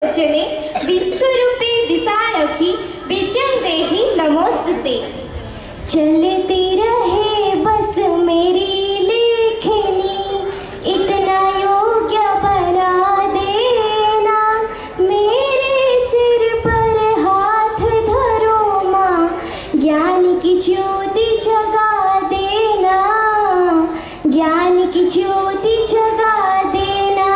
वचने विश्वरूपे विशालखी विद्यं देहि नमोस्तुते। चलती रहे बस मेरी लेखनी, इतना योग्य बना देना। मेरे सिर पर हाथ धरो माँ, ज्ञान की ज्योति जगा देना, ज्ञान की ज्योति जगा देना।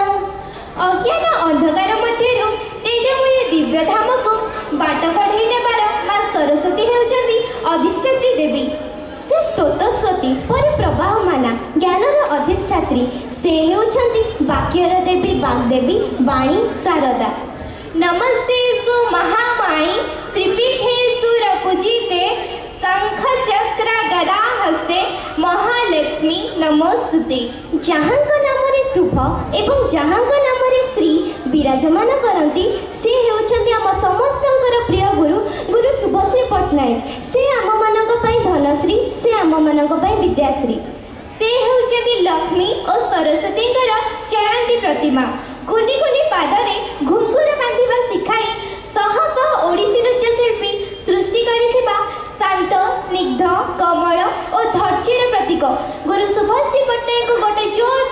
अज्ञान अंधकार मध्यरु तेजमय दिव्य धाम को बाट कढ़ाई नेबार माँ सरस्वती हेउचंदी अधिष्ठात्री देवी। से स्तोतस्वती परिप्रवाह माना ज्ञानर अधिष्ठात्री। से हेउचंदी वाक्यर देवी वाग्देवी वाणी शारदा। नमस्ते सु महामाई श्रीपीठे सुरपूजिते शंख चक्र गदा हस्ते महालक्ष्मी नमोस्तुते। जहाँक नामरे शुभ एवं जहाँक नामरे श्री विराजमान करती से हेउचंदी आम समस्तंकर प्रिय गुरु गुरु शुभश्री पट्टनायक। से आम मानक पई धनश्री, से आम मानक पई विद्याश्री। से हेउचंदी लक्ष्मी और सरस्वतींकर चलंती प्रतिमा। कुनि कुनि पादरे घुंघुर बांधिबा शिखाई शह शह ओडिसी नृत्य शिल्पी सृष्टि करिथिबा शांत स्निग्ध कमल और धैर्यर प्रतीक गुरु शुभश्री पट्टनायक गोटे जोर